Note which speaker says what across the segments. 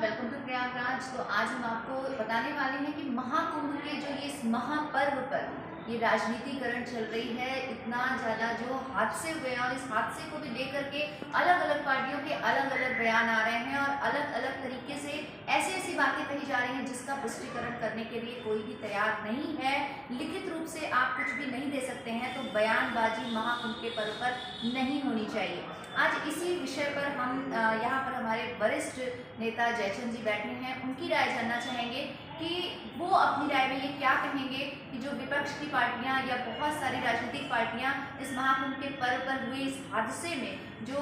Speaker 1: Welcome to Prayagraj. तो आज हम आपको बताने वाले हैं कि महाकुंभ के जो ये इस महापर्व पर ये राजनीतिकरण चल रही है, इतना ज़्यादा जो हादसे हुए हैं और इस हादसे को भी लेकर के अलग अलग पार्टियों के अलग अलग बयान आ रहे हैं और अलग अलग तरीके से ऐसी ऐसी बातें कही जा रही हैं जिसका पुष्टिकरण करने के लिए कोई भी तैयार नहीं है। लिखित रूप से आप कुछ भी नहीं दे सकते हैं, तो बयानबाजी महाकुंभ के पर्व पर नहीं होनी चाहिए। आज इसी विषय पर हम यहाँ पर हमारे वरिष्ठ नेता जयचंद जी बैठे हैं, उनकी राय जानना चाहेंगे कि वो अपनी राय में ये क्या कहेंगे कि जो विपक्ष की पार्टियां या बहुत सारी राजनीतिक पार्टियां इस महाकुंभ के पर्व पर हुए इस हादसे में जो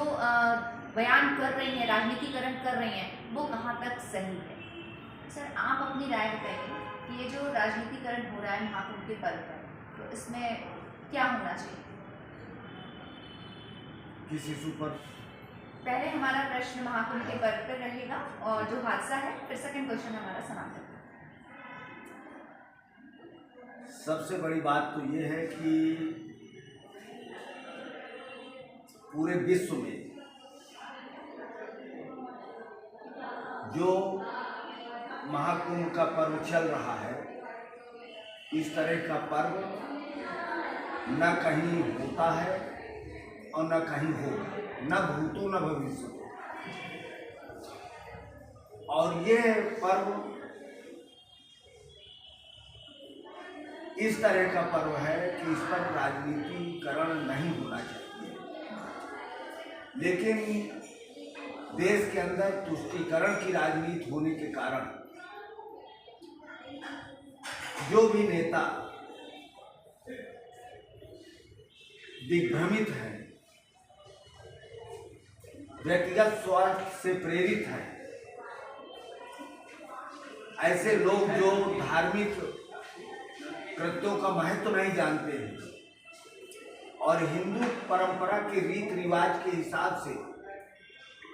Speaker 1: बयान कर रही हैं, राजनीतिकरण कर रही हैं, वो कहाँ तक सही है। सर, आप अपनी राय बताइए कि ये जो राजनीतिकरण हो रहा है महाकुंभ के पर्व पर, तो इसमें क्या होना चाहिए।
Speaker 2: किस इशू पर?
Speaker 1: पहले हमारा प्रश्न महाकुंभ के पर्व पर रहेगा और जो हादसा है, फिर सेकंड क्वेश्चन हमारा समाप्त होगा।
Speaker 2: सबसे बड़ी बात तो ये है कि पूरे विश्व में जो महाकुंभ का पर्व चल रहा है, इस तरह का पर्व न कहीं होता है और न कहीं होगा, न भूतो न भविष्य। और ये पर्व इस तरह का पर्व है कि इस पर राजनीतिकरण नहीं होना चाहिए, लेकिन देश के अंदर तुष्टीकरण की राजनीति होने के कारण जो भी नेता दिग्भ्रमित हैं, व्यक्तिगत स्वार्थ से प्रेरित हैं, ऐसे लोग जो धार्मिक कृत्यों का महत्व नहीं जानते हैं और हिंदू परंपरा के रीति रिवाज के हिसाब से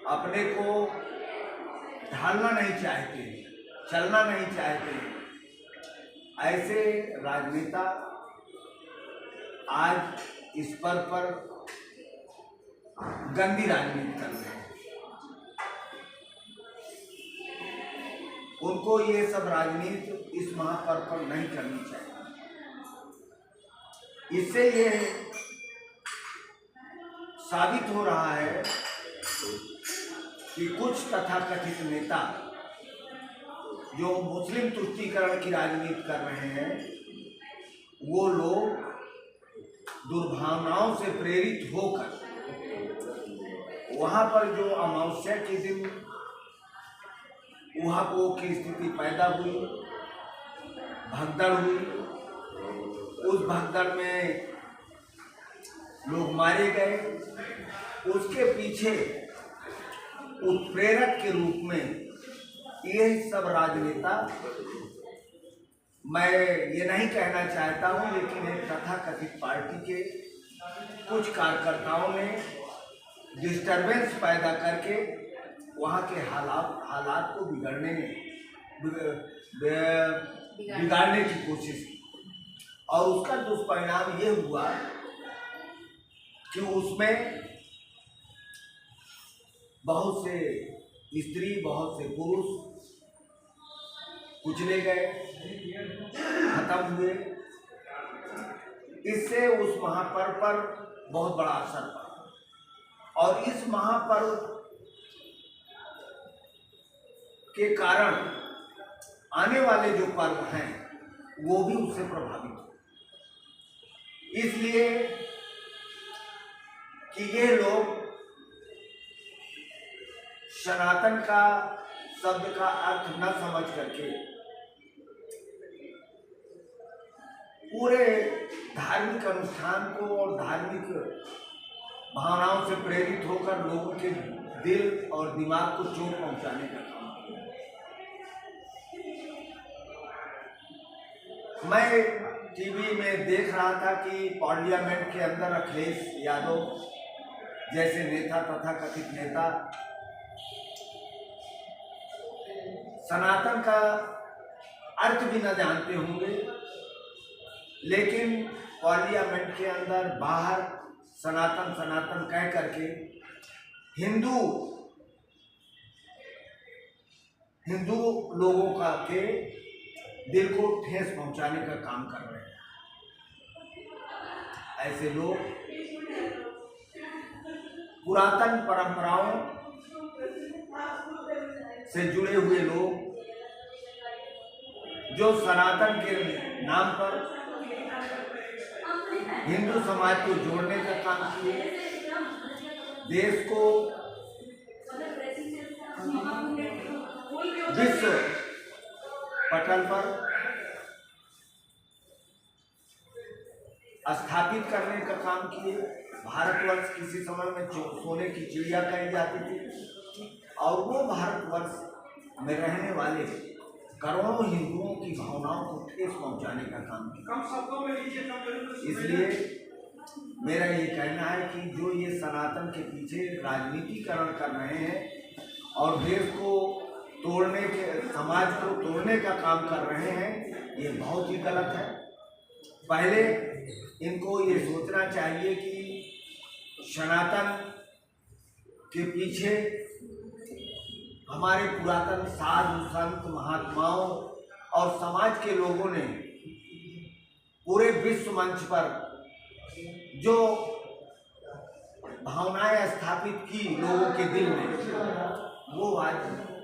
Speaker 2: अपने को ढालना नहीं चाहते, चलना नहीं चाहते, ऐसे राजनेता आज इस पर्व पर गंदी राजनीति कर रहे हैं। उनको ये सब राजनीति इस महापर्व पर नहीं करनी चाहिए। इससे ये साबित हो रहा है कि कुछ तथाकथित नेता जो मुस्लिम तुष्टीकरण की राजनीति कर रहे हैं, वो लोग दुर्भावनाओं से प्रेरित होकर वहां पर जो अमावस्या के दिन वहां को की स्थिति पैदा हुई, भगदड़ हुई, उस भगदड़ में लोग मारे गए, उसके पीछे उत्प्रेरक के रूप में ये सब राजनेता, मैं ये नहीं कहना चाहता हूँ, लेकिन एक तथाकथित पार्टी के कुछ कार्यकर्ताओं ने डिस्टरबेंस पैदा करके वहाँ के हालात को बिगाड़ने की कोशिश की और उसका दुष्परिणाम ये हुआ कि उसमें बहुत से स्त्री, बहुत से पुरुष कुचले गए, खत्म हुए। इससे उस महापर्व पर बहुत बड़ा असर पड़ा और इस महापर्व के कारण आने वाले जो पर्व हैं वो भी उससे प्रभावित हो। इसलिए कि ये लोग सनातन का शब्द का अर्थ न समझ करके पूरे धार्मिक अनुष्ठान को और धार्मिक भावनाओं से प्रेरित होकर लोगों के दिल और दिमाग को चोट पहुंचाने का काम। मैं टीवी में देख रहा था कि पार्लियामेंट के अंदर अखिलेश यादव जैसे नेता, तथाकथित नेता, सनातन का अर्थ भी न जानते होंगे, लेकिन पार्लियामेंट के अंदर बाहर सनातन सनातन कह करके हिंदू हिंदू लोगों का के दिल को ठेस पहुंचाने का काम कर रहे हैं। ऐसे लोग पुरातन परंपराओं से जुड़े हुए लोग जो सनातन के नाम पर हिंदू समाज को जोड़ने का काम किए, देश को विश्व पटल पर स्थापित करने का काम किए। भारतवर्ष किसी समय में सोने की चिड़िया कही जाती थी और वो भारतवर्ष में रहने वाले करोड़ों हिंदुओं की भावनाओं को ठेस पहुंचाने का काम किया। इसलिए मेरा ये कहना है कि जो ये सनातन के पीछे राजनीतिकरण कर रहे हैं और देश को तोड़ने के, समाज को तोड़ने का काम कर रहे हैं, ये बहुत ही गलत है। पहले इनको ये सोचना चाहिए कि सनातन के पीछे हमारे पुरातन साधु संत महात्माओं और समाज के लोगों ने पूरे विश्व मंच पर जो भावनाएं स्थापित की लोगों के दिल में, वो आज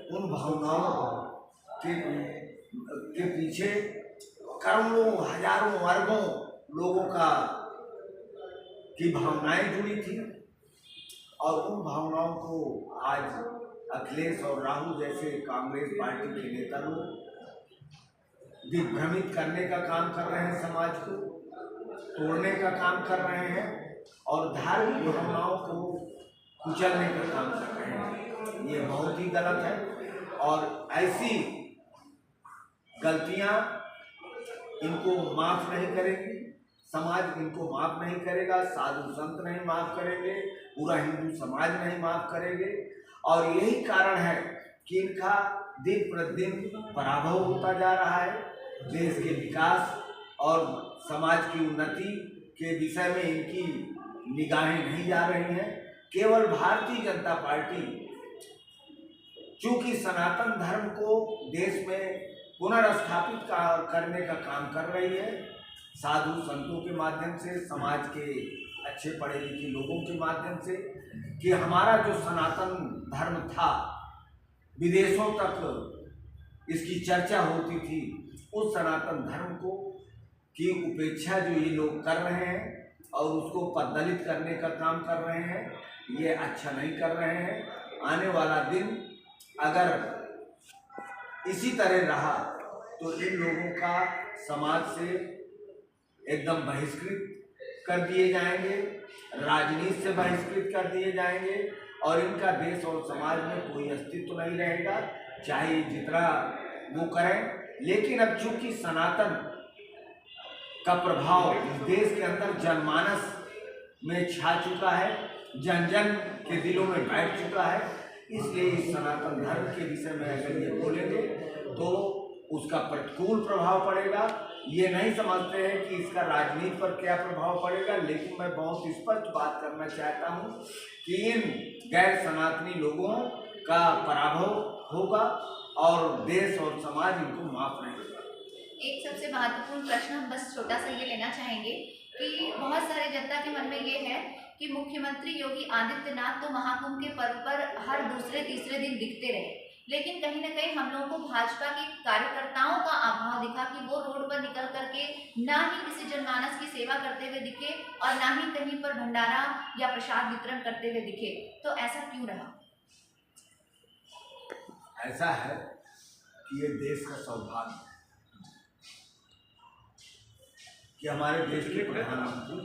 Speaker 2: उन भावनाओं के पीछे करोड़ों हजारों अरबों लोगों की भावनाएं जुड़ी थी और उन भावनाओं को आज अखिलेश और राहुल जैसे कांग्रेस पार्टी के नेता लोग दिग्भ्रमित करने का काम कर रहे हैं, समाज को तोड़ने का काम कर रहे हैं और धार्मिक भावनाओं को कुचलने का काम कर रहे हैं। ये बहुत ही गलत है और ऐसी गलतियां इनको माफ नहीं करेगी, समाज इनको माफ नहीं करेगा, साधु संत नहीं माफ करेंगे, पूरा हिंदू समाज नहीं माफ करेंगे। और यही कारण है कि इनका दिन प्रतिदिन पराभव होता जा रहा है। देश के विकास और समाज की उन्नति के विषय में इनकी निगाहें नहीं जा रही हैं। केवल भारतीय जनता पार्टी चूंकि सनातन धर्म को देश में पुनर्स्थापित करने का काम कर रही है, साधु संतों के माध्यम से, समाज के अच्छे पढ़े लिखे लोगों के माध्यम से, कि हमारा जो सनातन धर्म था विदेशों तक इसकी चर्चा होती थी, उस सनातन धर्म को की उपेक्षा जो ये लोग कर रहे हैं और उसको पददलित करने का काम कर रहे हैं, ये अच्छा नहीं कर रहे हैं। आने वाला दिन अगर इसी तरह रहा तो इन लोगों का समाज से एकदम बहिष्कृत कर दिए जाएंगे, राजनीति से बहिष्कृत कर दिए जाएंगे और इनका देश और समाज में कोई अस्तित्व नहीं रहेगा, चाहे जितना वो करें। लेकिन अब चूंकि सनातन का प्रभाव इस देश के अंदर जनमानस में छा चुका है, जन जन के दिलों में बैठ चुका है, इसलिए इस सनातन धर्म के विषय में अगर ये बोलेंगे तो उसका प्रतिकूल प्रभाव पड़ेगा। ये नहीं समझते हैं कि इसका राजनीति पर क्या प्रभाव पड़ेगा। लेकिन मैं बहुत स्पष्ट बात करना चाहता हूँ कि इन गैर सनातनी लोगों का पराभव होगा और देश और समाज इनको माफ नहीं करेगा।
Speaker 1: एक सबसे महत्वपूर्ण प्रश्न हम बस छोटा सा ये लेना चाहेंगे कि बहुत सारे जनता के मन में ये है कि मुख्यमंत्री योगी आदित्यनाथ तो महाकुंभ के पर्व पर हर दूसरे तीसरे दिन दिखते रहे, लेकिन कहीं ना कहीं हम लोगों को भाजपा के कार्यकर्ताओं का अभाव दिखा कि वो रोड पर निकल करके ना ही किसी जनमानस की सेवा करते हुए दिखे और ना ही कहीं पर भंडारा या प्रसाद वितरण करते हुए दिखे। तो ऐसा क्यों रहा?
Speaker 2: ऐसा है कि ये देश का सौभाग्य है कि हमारे देश के प्रधानमंत्री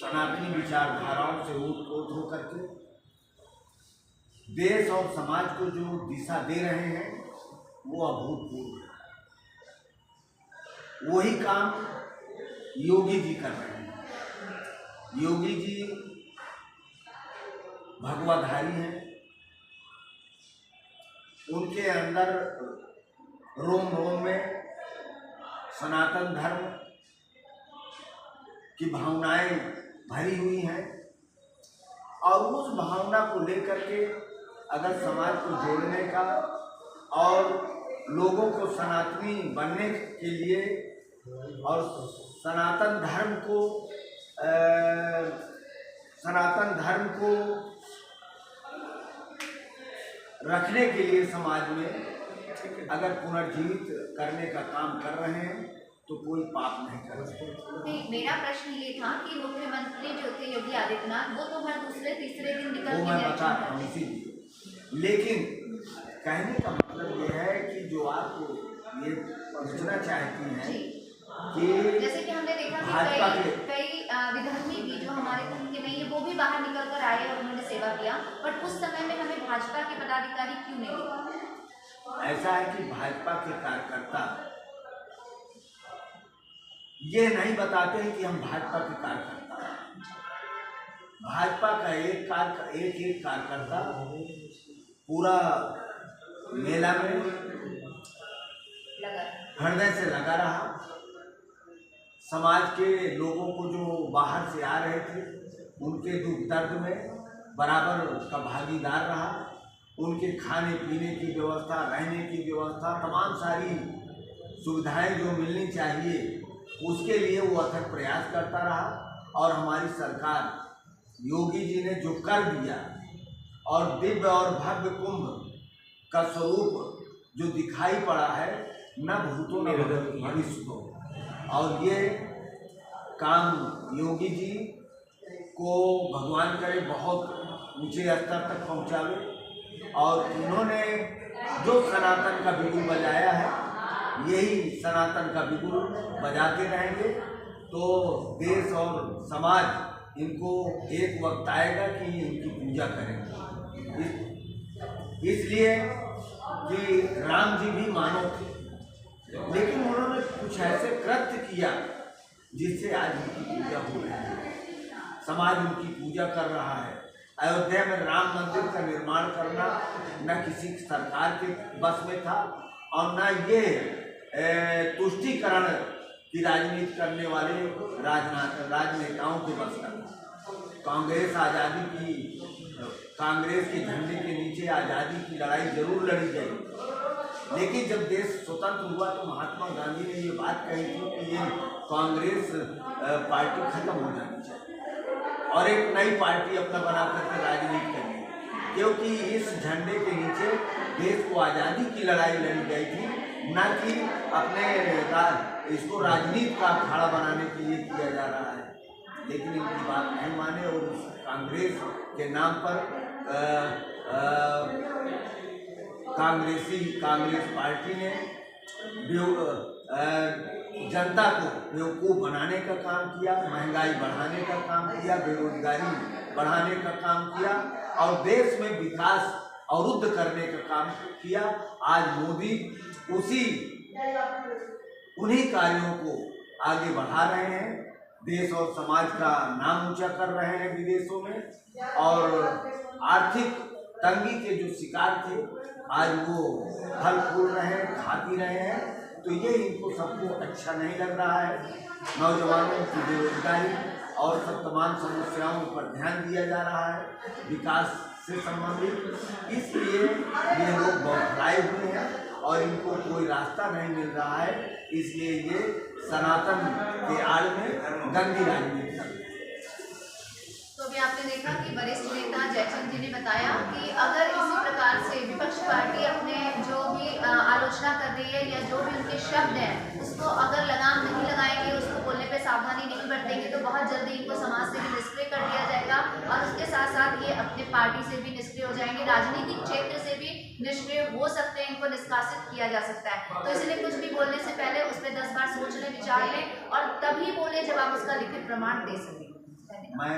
Speaker 2: सनातनी विचारधाराओं से ओत-प्रोत होकर के देश और समाज को जो दिशा दे रहे हैं वो अभूतपूर्व है। वही काम योगी जी कर रहे हैं। योगी जी भगवाधारी हैं, उनके अंदर रोम रोम में सनातन धर्म की भावनाएं भरी हुई हैं और उस भावना को लेकर के अगर समाज को जोड़ने का और लोगों को सनातनी बनने के लिए और सनातन धर्म को रखने के लिए समाज में अगर पुनर्जीवित करने का काम कर रहे हैं तो कोई पाप नहीं कर सकते।
Speaker 1: मेरा प्रश्न ये था कि मुख्यमंत्री जो थे योगी आदित्यनाथ, वो तो हर दूसरे तीसरे दिन निकल
Speaker 2: वो
Speaker 1: के
Speaker 2: मैं
Speaker 1: इलेक्शन
Speaker 2: बता रहा
Speaker 1: करते
Speaker 2: हूँ
Speaker 1: हैं।
Speaker 2: इसीलिए, लेकिन कहने का मतलब ये है कि जो आपको ये पूछना चाहती हैं
Speaker 1: जी।
Speaker 2: कि
Speaker 1: जैसे कि हमने देखा कि
Speaker 2: भाजपा
Speaker 1: कई विधर्मी भी जो हमारे धर्म के नहीं है वो भी बाहर निकल कर आए और उन्होंने सेवा किया, बट उस समय में हमें भाजपा के पदाधिकारी क्यों नहीं दिखे?
Speaker 2: ऐसा है कि भाजपा के कार्यकर्ता ये नहीं बताते हैं कि हम भाजपा के कार्यकर्ता हैं। भाजपा का एक कार्यकर्ता पूरा मेला में
Speaker 1: लगा
Speaker 2: हृदय से लगा रहा, समाज के लोगों को जो बाहर से आ रहे थे उनके दुख दर्द में बराबर का भागीदार रहा, उनके खाने पीने की व्यवस्था, रहने की व्यवस्था, तमाम सारी सुविधाएं जो मिलनी चाहिए उसके लिए वो अथक प्रयास करता रहा। और हमारी सरकार योगी जी ने जो कर दिया और दिव्य और भव्य कुंभ का स्वरूप जो दिखाई पड़ा है, न भूतो न भविष्य को, और ये काम योगी जी को भगवान करे बहुत ऊंचे स्तर तक पहुंचावे। और इन्होंने जो सनातन का बिगुल बजाया है, यही सनातन का बिगुल बजाते रहेंगे तो देश और समाज इनको एक वक्त आएगा कि इनकी पूजा करेंगे। इसलिए कि राम जी भी मानव थे, लेकिन उन्होंने कुछ ऐसे कृत्य किया जिससे आज उनकी पूजा हो रही है, समाज उनकी पूजा कर रहा है। अयोध्या में राम मंदिर का निर्माण करना न किसी सरकार के बस में था और न ये तुष्टीकरण की राजनीति करने वाले राजनेताओं के बस का था। कांग्रेस के झंडे के नीचे आज़ादी की लड़ाई जरूर लड़ी जाएगी, लेकिन जब देश स्वतंत्र हुआ तो महात्मा गांधी ने ये बात कही थी कि ये कांग्रेस पार्टी खत्म हो जानी चाहिए और एक नई पार्टी अपना बना करके राजनीति करनी, क्योंकि इस झंडे के नीचे देश को आज़ादी की लड़ाई लड़ी गई थी, न कि अपने इसको राजनीति का अखाड़ा बनाने के लिए किया जा रहा है। लेकिन इनकी बात नहीं माने और उस कांग्रेस के नाम पर कांग्रेस पार्टी ने जनता को बेवकूफ़ बनाने का काम किया, महंगाई बढ़ाने का काम किया, बेरोजगारी बढ़ाने का काम किया और देश में विकास अवरुद्ध करने का काम किया। आज मोदी उन्हीं कार्यों को आगे बढ़ा रहे हैं, देश और समाज का नाम ऊंचा कर रहे हैं विदेशों में, और आर्थिक तंगी के जो शिकार थे आज वो फल फूल रहे हैं, खा पी रहे हैं। तो ये इनको सबको अच्छा नहीं लग रहा है। नौजवानों की बेरोजगारी और सब तमाम समस्याओं पर ध्यान दिया जा रहा है विकास से संबंधित, इसलिए ये लोग बौखलाए हुए हैं और इनको कोई रास्ता नहीं मिल रहा है, इसलिए ये सनातन के आड़ में गंदी राजनीति कर रहे हैं।
Speaker 1: तो अभी आपने देखा कि वरिष्ठ नेता जयचंद जी ने बताया कि अगर इसी प्रकार से विपक्ष पार्टी अपने जो भी आलोचना कर रही है या जो भी उनके शब्द हैं उसको अगर लगाम नहीं लगाएंगे, उसको बोलने पे सावधानी नहीं बरतेंगे तो बहुत जल्दी इनको समाज से भी निष्क्रिय कर दिया जाएगा और उसके साथ साथ ये अपने पार्टी से भी निष्क्रिय हो जाएंगे, राजनीतिक क्षेत्र से भी निष्क्रिय हो सकते हैं, इनको निष्कासित किया जा सकता है। तो इसलिए कुछ भी बोलने से पहले उस पर 10 बार सोच लें, विचार लें और तभी बोले जब आप उसका लिखित प्रमाण दे सकें।
Speaker 2: मैं